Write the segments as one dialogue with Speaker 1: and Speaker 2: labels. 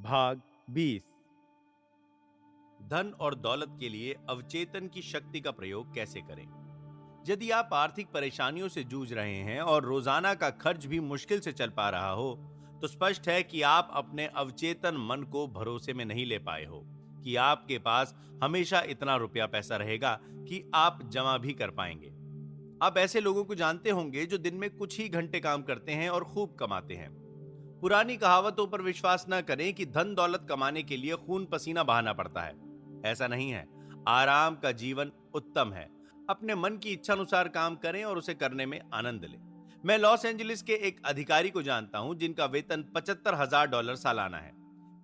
Speaker 1: भाग 20।
Speaker 2: धन और दौलत के लिए अवचेतन की शक्ति का प्रयोग कैसे करें? यदि आप आर्थिक परेशानियों से जूझ रहे हैं और रोजाना का खर्च भी मुश्किल से चल पा रहा हो, तो स्पष्ट है कि आप अपने अवचेतन मन को भरोसे में नहीं ले पाए हो कि आपके पास हमेशा इतना रुपया पैसा रहेगा कि आप जमा भी कर पाएंगे। आप ऐसे लोगों को जानते होंगे जो दिन में कुछ ही घंटे काम करते हैं और खूब कमाते हैं। पुरानी कहावतों पर विश्वास न करें कि धन दौलत कमाने के लिए खून पसीना बहाना पड़ता है। ऐसा नहीं है। आराम का जीवन उत्तम है। अपने मन की इच्छा अनुसार काम करें और उसे करने में आनंद लें। मैं लॉस एंजलिस के एक अधिकारी को जानता हूं जिनका वेतन $75,000 सालाना है।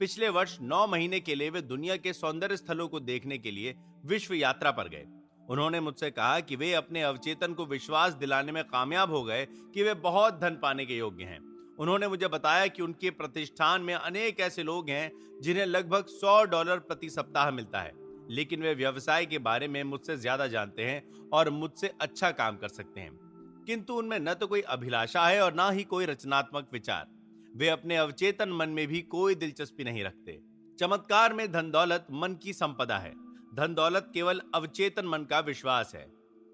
Speaker 2: पिछले वर्ष 9 महीने के लिए वे दुनिया के सौंदर्य स्थलों को देखने के लिए विश्व यात्रा पर गए। उन्होंने मुझसे कहा कि वे अपने अवचेतन को विश्वास दिलाने में कामयाब हो गए कि वे बहुत धन पाने के योग्य हैं। उन्होंने मुझे बताया कि उनके प्रतिष्ठान में अनेक ऐसे लोग हैं जिन्हें लगभग $100 प्रति सप्ताह मिलता है, लेकिन वे व्यवसाय के बारे में मुझसे ज्यादा जानते हैं और मुझसे अच्छा काम कर सकते हैं, किंतु उनमें न तो कोई अभिलाषा है और न ही कोई रचनात्मक विचार। वे अपने अवचेतन मन में भी कोई दिलचस्पी नहीं रखते। चमत्कार में धन दौलत मन की संपदा है। धन दौलत केवल अवचेतन मन का विश्वास है।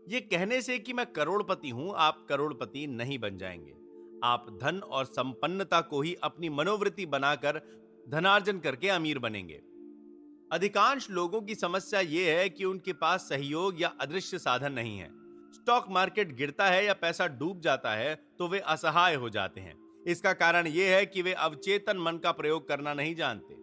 Speaker 2: ये कहने से कि मैं करोड़पति हूं, आप करोड़पति नहीं बन जाएंगे। आप धन और संपन्नता को ही अपनी मनोवृत्ति बनाकर धनार्जन करके अमीर बनेंगे। अधिकांश लोगों की समस्या यह है कि उनके पास सहयोग या अदृश्य साधन नहीं है। स्टॉक मार्केट गिरता है या पैसा डूब जाता है तो वे असहाय हो जाते हैं। इसका कारण यह है कि वे अवचेतन मन का प्रयोग करना नहीं जानते।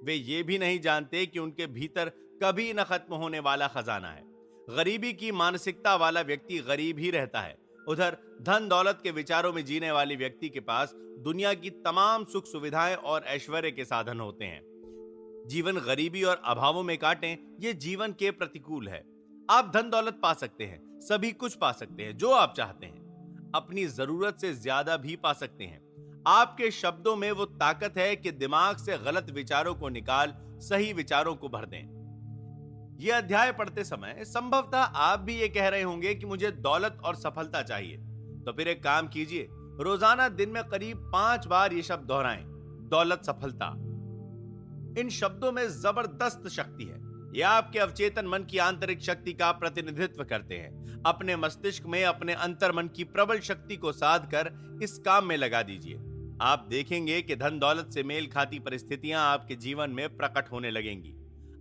Speaker 2: वे ये भी नहीं जानते कि उनके भीतर कभी न खत्म होने वाला खजाना है। गरीबी की मानसिकता वाला व्यक्ति गरीब ही रहता है। उधर धन दौलत के विचारों में जीने वाले व्यक्ति के पास दुनिया की तमाम सुख सुविधाएं और ऐश्वर्य के साधन होते हैं। जीवन गरीबी और अभावों में काटें, यह जीवन के प्रतिकूल है। आप धन दौलत पा सकते हैं, सभी कुछ पा सकते हैं जो आप चाहते हैं, अपनी जरूरत से ज्यादा भी पा सकते हैं। आपके शब्दों में वो ताकत है कि दिमाग से गलत विचारों को निकाल सही विचारों को भर दें। यह अध्याय पढ़ते समय संभवतः आप भी ये कह रहे होंगे कि मुझे दौलत और सफलता चाहिए। तो फिर एक काम कीजिए, रोजाना दिन में करीब 5 बार ये शब्द दोहराएं, दौलत, सफलता। इन शब्दों में जबरदस्त शक्ति है। यह आपके अवचेतन मन की आंतरिक शक्ति का प्रतिनिधित्व करते हैं। अपने मस्तिष्क में अपने अंतर्मन की प्रबल शक्ति को साध कर इस काम में लगा दीजिए। आप देखेंगे कि धन दौलत से मेल खाती परिस्थितियां आपके जीवन में प्रकट होने लगेंगी।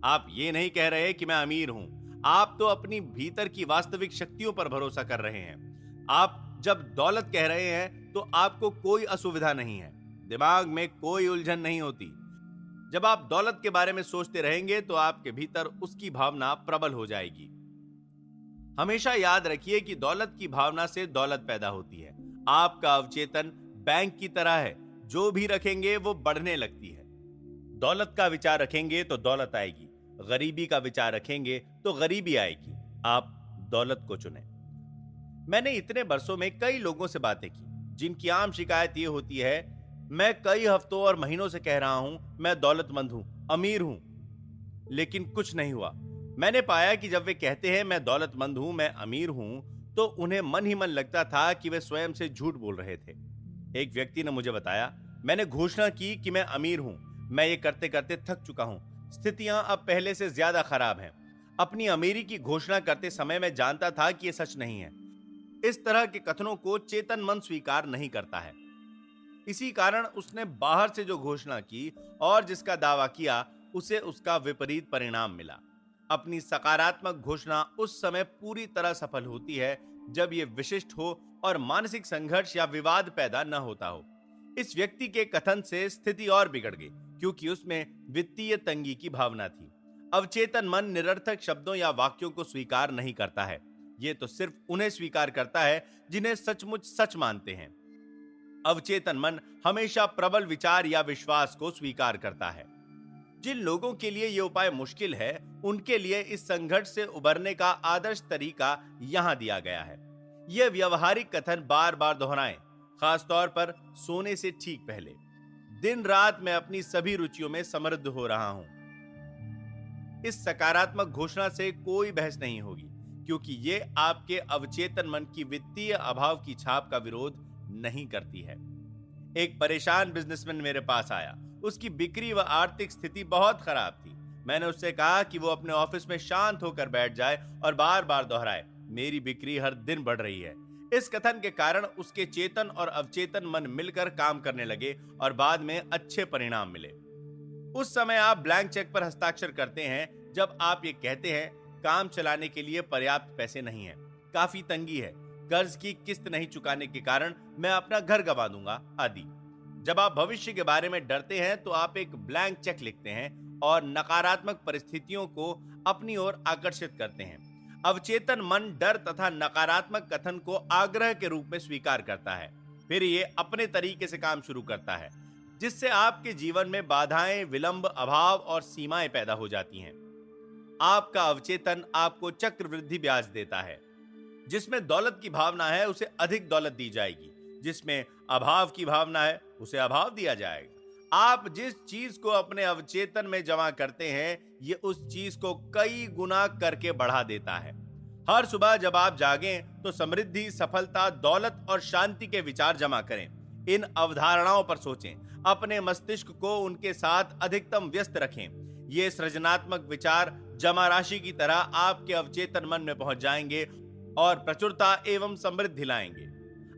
Speaker 2: आप ये नहीं कह रहे कि मैं अमीर हूं, आप तो अपनी भीतर की वास्तविक शक्तियों पर भरोसा कर रहे हैं। आप जब दौलत कह रहे हैं तो आपको कोई असुविधा नहीं है, दिमाग में कोई उलझन नहीं होती। जब आप दौलत के बारे में सोचते रहेंगे तो आपके भीतर उसकी भावना प्रबल हो जाएगी। हमेशा याद रखिए कि दौलत की भावना से दौलत पैदा होती है। आपका अवचेतन बैंक की तरह है, जो भी रखेंगे वो बढ़ने लगती है। दौलत का विचार रखेंगे तो दौलत आएगी, गरीबी का विचार रखेंगे तो गरीबी आएगी। आप दौलत को चुनें। मैंने इतने वर्षों में कई लोगों से बातें की जिनकी आम शिकायत यह होती है, मैं कई हफ्तों और महीनों से कह रहा हूं मैं दौलतमंद हूं, अमीर हूं, लेकिन कुछ नहीं हुआ। मैंने पाया कि जब वे कहते हैं मैं दौलतमंद हूं, मैं अमीर हूं, तो उन्हें मन ही मन लगता था कि वे स्वयं से झूठ बोल रहे थे। एक व्यक्ति ने मुझे बताया, मैंने घोषणा की कि मैं अमीर हूं, मैं ये करते करते थक चुका हूं, स्थितियां अब पहले से ज्यादा खराब हैं। अपनी अमीरी की घोषणा करते समय मैं जानता था कि यह सच नहीं है। इस तरह के कथनों को चेतन मन स्वीकार नहीं करता है। इसी कारण उसने बाहर से जो घोषणा की और जिसका दावा किया, उसे उसका विपरीत परिणाम मिला। अपनी सकारात्मक घोषणा उस समय पूरी तरह सफल होती है जब यह विशिष्ट हो और मानसिक संघर्ष या विवाद पैदा न होता हो। इस व्यक्ति के कथन से स्थिति और बिगड़ गई क्योंकि उसमें वित्तीय तंगी की भावना थी। अवचेतन मन निरर्थक शब्दों या वाक्यों को स्वीकार नहीं करता है। यह तो सिर्फ उन्हें स्वीकार करता है जिन्हें सचमुच सच मानते हैं। अवचेतन मन हमेशा प्रबल विचार या विश्वास को स्वीकार करता है। जिन लोगों के लिए यह उपाय मुश्किल है, उनके लिए इस संघर्ष से उबरने का आदर्श तरीका यहां दिया गया है। यह व्यवहारिक कथन बार बार दोहराएं, खासतौर पर सोने से ठीक पहले। दिन रात मैं अपनी सभी रुचियों में समृद्ध हो रहा हूं। इस सकारात्मक घोषणा से कोई बहस नहीं होगी क्योंकि यह आपके अवचेतन मन की वित्तीय अभाव की छाप का विरोध नहीं करती है। एक परेशान बिजनेसमैन मेरे पास आया उसकी बिक्री व आर्थिक स्थिति बहुत खराब थी। मैंने उससे कहा कि वो अपने ऑफिस में शांत होकर बैठ जाए और बार बार दोहराए, मेरी बिक्री हर दिन बढ़ रही है। इस कथन के कारण उसके चेतन और अवचेतन मन मिलकर काम करने लगे और बाद में अच्छे परिणाम मिले। उस समय आप ब्लैंक चेक पर हस्ताक्षर करते हैं जब आप ये कहते हैं, काम चलाने के लिए पर्याप्त पैसे नहीं है, काफी तंगी है, कर्ज की किस्त नहीं चुकाने के कारण मैं अपना घर गंवा दूंगा आदि। जब आप भविष्य के बारे में डरते हैं तो आप एक ब्लैंक चेक लिखते हैं और नकारात्मक परिस्थितियों को अपनी ओर आकर्षित करते हैं। अवचेतन मन डर तथा नकारात्मक कथन को आग्रह के रूप में स्वीकार करता है, फिर ये अपने तरीके से काम शुरू करता है, जिससे आपके जीवन में बाधाएं, विलंब, अभाव और सीमाएं पैदा हो जाती हैं। आपका अवचेतन आपको चक्रवृद्धि ब्याज देता है। जिसमें दौलत की भावना है उसे अधिक दौलत दी जाएगी, जिसमें अभाव की भावना है उसे अभाव दिया जाएगा। आप जिस चीज को अपने अवचेतन में जमा करते हैं, ये उस चीज को कई गुना करके बढ़ा देता है। हर सुबह जब आप जागें तो समृद्धि, सफलता, दौलत और शांति के विचार जमा करें। इन अवधारणाओं पर सोचें, अपने मस्तिष्क को उनके साथ अधिकतम व्यस्त रखें। ये सृजनात्मक विचार जमा राशि की तरह आपके अवचेतन मन में पहुंच जाएंगे और प्रचुरता एवं समृद्धि लाएंगे।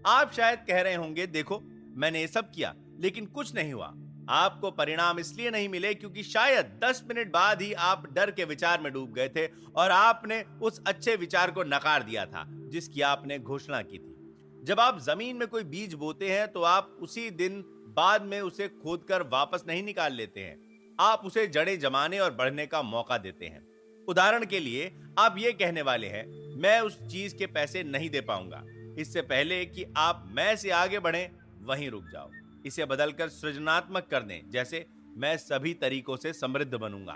Speaker 2: आप शायद कह रहे होंगे, देखो मैंने ये सब किया लेकिन कुछ नहीं हुआ। आपको परिणाम इसलिए नहीं मिले क्योंकि शायद 10 मिनट बाद ही आप डर के विचार में डूब गए थे और आपने उस अच्छे विचार को नकार दिया था जिसकी आपने घोषणा की थी। जब आप जमीन में कोई बीज बोते हैं तो आप उसी दिन बाद में उसे खोदकर वापस नहीं निकाल लेते हैं, आप उसे जड़ें जमाने और बढ़ने का मौका देते हैं। उदाहरण के लिए आप ये कहने वाले हैं, मैं उस चीज के पैसे नहीं दे पाऊंगा। इससे पहले कि आप मैं से आगे बढ़ें, वहीं रुक जाओ। इसे बदलकर सृजनात्मक कर दें, जैसे मैं सभी तरीकों से समृद्ध बनूंगा।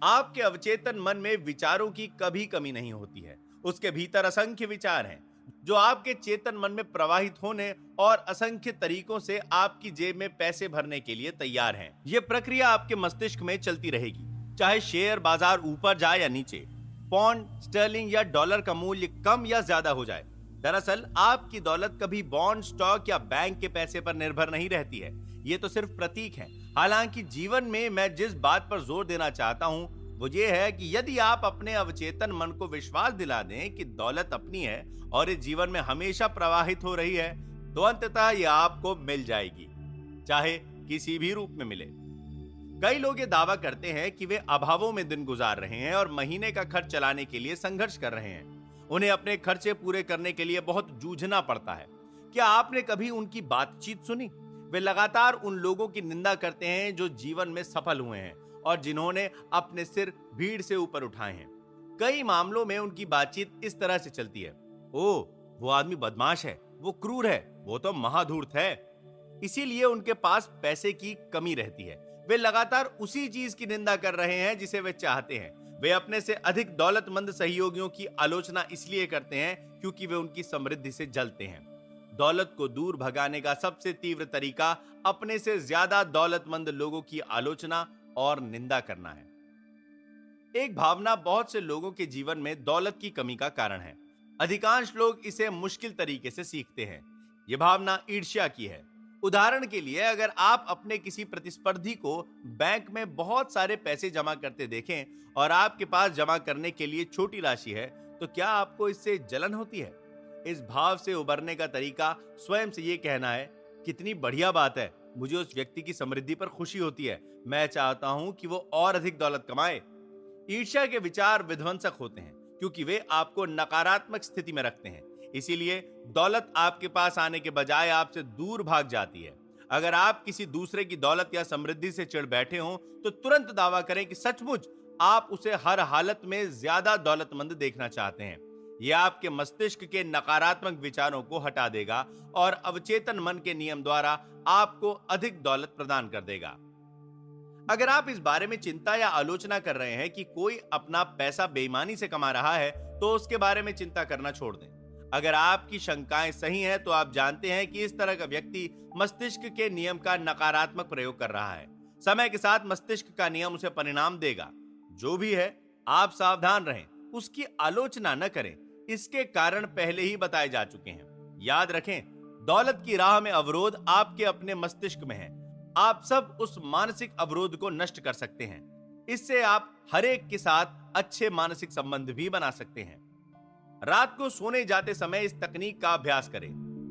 Speaker 2: आपके अवचेतन मन में विचारों की कभी कमी नहीं होती है। उसके भीतर असंख्य विचार हैं जो आपके चेतन मन में प्रवाहित होने और असंख्य तरीकों से आपकी जेब में पैसे भरने के लिए तैयार हैं। यह प्रक्रिया आपके मस्तिष्क में चलती रहेगी, चाहे शेयर बाजार ऊपर जाए या नीचे, पौंड, स्टर्लिंग या डॉलर का मूल्य कम या ज्यादा हो जाए। दरअसल आपकी दौलत कभी बॉन्ड, स्टॉक या बैंक के पैसे पर निर्भर नहीं रहती है। ये तो सिर्फ प्रतीक है। हालांकि जीवन में मैं जिस बात पर जोर देना चाहता हूं वो ये है कि यदि आप अपने अवचेतन मन को विश्वास दिला दें कि दौलत अपनी है और इस जीवन में हमेशा प्रवाहित हो रही है, तो अंततः यह आपको मिल जाएगी, चाहे किसी भी रूप में मिले। कई लोग ये दावा करते हैं कि वे अभावों में दिन गुजार रहे हैं और महीने का खर्च चलाने के लिए संघर्ष कर रहे हैं। उन्हें अपने खर्चे पूरे करने के लिए बहुत जूझना पड़ता है। क्या आपने कभी उनकी बातचीत सुनी? वे लगातार उन लोगों की निंदा करते हैं जो जीवन में सफल हुए हैं और जिन्होंने अपने सिर भीड़ से ऊपर उठाए हैं। कई मामलों में उनकी बातचीत इस तरह से चलती है, ओह वो आदमी बदमाश है, वो क्रूर है, वो तो महाधूर्त है। इसीलिए उनके पास पैसे की कमी रहती है। वे लगातार उसी चीज की निंदा कर रहे हैं जिसे वे चाहते हैं। वे अपने से अधिक दौलतमंद सहयोगियों की आलोचना इसलिए करते हैं क्योंकि वे उनकी समृद्धि से जलते हैं। दौलत को दूर भगाने का सबसे तीव्र तरीका अपने से ज्यादा दौलतमंद लोगों की आलोचना और निंदा करना है। एक भावना बहुत से लोगों के जीवन में दौलत की कमी का कारण है। अधिकांश लोग इसे मुश्किल तरीके से सीखते हैं। यह भावना ईर्ष्या की है। उदाहरण के लिए, अगर आप अपने किसी प्रतिस्पर्धी को बैंक में बहुत सारे पैसे जमा करते देखें और आपके पास जमा करने के लिए छोटी राशि है, तो क्या आपको इससे जलन होती है? इस भाव से उबरने का तरीका स्वयं से यह कहना है, कितनी बढ़िया बात है, मुझे उस व्यक्ति की समृद्धि पर खुशी होती है, मैं चाहता हूं कि वो और अधिक दौलत कमाए। ईर्ष्या के विचार विध्वंसक होते हैं क्योंकि वे आपको नकारात्मक स्थिति में रखते हैं। इसीलिए दौलत आपके पास आने के बजाय आपसे दूर भाग जाती है। अगर आप किसी दूसरे की दौलत या समृद्धि से चिढ़ बैठे हों तो तुरंत दावा करें कि सचमुच आप उसे हर हालत में ज्यादा दौलतमंद देखना चाहते हैं। यह आपके मस्तिष्क के नकारात्मक विचारों को हटा देगा और अवचेतन मन के नियम द्वारा आपको अधिक दौलत प्रदान कर देगा। अगर आप इस बारे में चिंता या आलोचना कर रहे हैं कि कोई अपना पैसा बेईमानी से कमा रहा है, तो उसके बारे में चिंता करना छोड़ दें। अगर आपकी शंकाएं सही हैं, तो आप जानते हैं कि इस तरह का व्यक्ति मस्तिष्क के नियम का नकारात्मक प्रयोग कर रहा है। समय के साथ मस्तिष्क का नियम उसे परिणाम देगा। जो भी है, आप सावधान रहें, उसकी आलोचना न करें। इसके कारण पहले ही बताए जा चुके हैं। याद रखें, दौलत की राह में अवरोध आपके अपने मस्तिष्क में है। आप सब उस मानसिक अवरोध को नष्ट कर सकते हैं। इससे आप हर एक के साथ अच्छे मानसिक संबंध भी बना सकते हैं। रात को सोने जाते समय इस तकनीक का अभ्यास करें।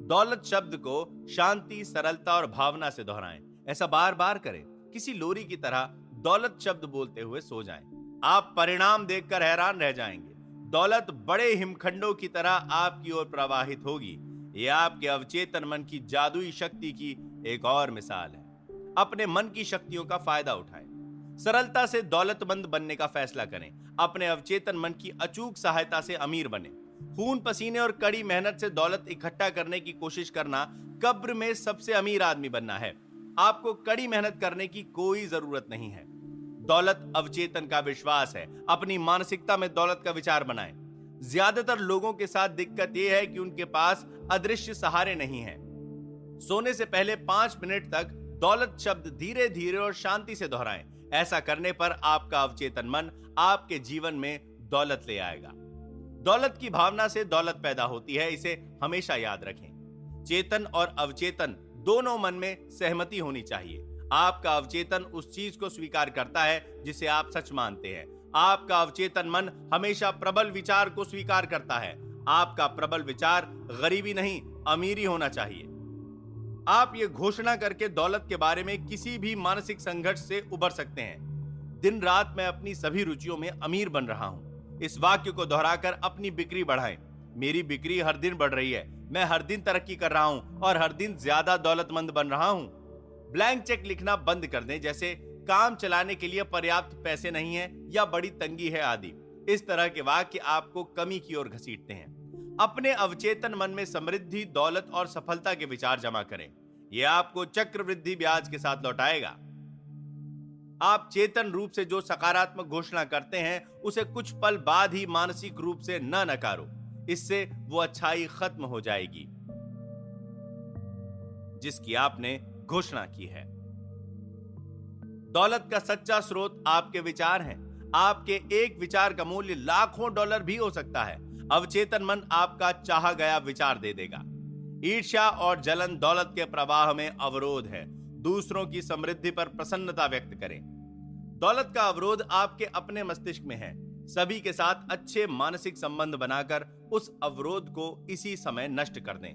Speaker 2: दौलत शब्द को शांति, सरलता और भावना से दोहराएं। ऐसा बार बार करें। किसी लोरी की तरह दौलत शब्द बोलते हुए सो जाएं। आप परिणाम देखकर हैरान रह जाएंगे। दौलत बड़े हिमखंडों की तरह आपकी ओर प्रवाहित होगी। यह आपके अवचेतन मन की जादुई शक्ति की एक और मिसाल है। अपने मन की शक्तियों का फायदा उठाएं। सरलता से दौलतमंद बनने का फैसला करें। अपने अवचेतन मन की अचूक सहायता से अमीर बने। खून पसीने और कड़ी मेहनत से दौलत इकट्ठा करने की कोशिश करना कब्र में सबसे अमीर आदमी बनना है। आपको कड़ी मेहनत करने की कोई जरूरत नहीं है। दौलत अवचेतन का विश्वास है। अपनी मानसिकता में दौलत का विचार बनाएं। ज्यादातर लोगों के साथ दिक्कत यह है कि उनके पास अदृश्य सहारे नहीं हैं। सोने से पहले 5 मिनट तक दौलत शब्द धीरे धीरे और शांति से दोहराएं। ऐसा करने पर आपका अवचेतन मन आपके जीवन में दौलत ले आएगा। दौलत की भावना से दौलत पैदा होती है, इसे हमेशा याद रखें। चेतन और अवचेतन दोनों मन में सहमति होनी चाहिए। आपका अवचेतन उस चीज को स्वीकार करता है जिसे आप सच मानते हैं। आपका अवचेतन मन हमेशा प्रबल विचार को स्वीकार करता है। आपका प्रबल विचार गरीबी नहीं, अमीरी होना चाहिए। आप ये घोषणा करके दौलत के बारे में किसी भी मानसिक संघर्ष से उबर सकते हैं। दिन रात मैं अपनी सभी रुचियों में अमीर बन रहा हूं। इस वाक्य को दोहराकर अपनी बिक्री बढ़ाएं। मेरी बिक्री हर दिन बढ़ रही है। मैं हर दिन तरक्की कर रहा हूं और हर दिन ज्यादा दौलतमंद बन रहा हूं। ब्लैंक चेक लिखना बंद कर दें, जैसे काम चलाने के लिए पर्याप्त पैसे नहीं है या बड़ी तंगी है आदि। इस तरह के वाक्य आपको कमी की ओर घसीटते हैं। अपने अवचेतन मन में समृद्धि, दौलत और सफलता के विचार जमा करें। यह आपको चक्रवृद्धि ब्याज के साथ लौटाएगा। आप चेतन रूप से जो सकारात्मक घोषणा करते हैं उसे कुछ पल बाद ही मानसिक रूप से न नकारो। इससे वो अच्छाई खत्म हो जाएगी जिसकी आपने घोषणा की है। दौलत का सच्चा स्रोत आपके विचार हैं। आपके एक विचार का मूल्य लाखों डॉलर भी हो सकता है। अवचेतन मन आपका चाहा गया विचार दे देगा। ईर्ष्या और जलन दौलत के प्रवाह में अवरोध है। दूसरों की समृद्धि पर प्रसन्नता व्यक्त करें। दौलत का अवरोध आपके अपने मस्तिष्क में है। सभी के साथ अच्छे मानसिक संबंध बनाकर उस अवरोध को इसी समय नष्ट कर दें।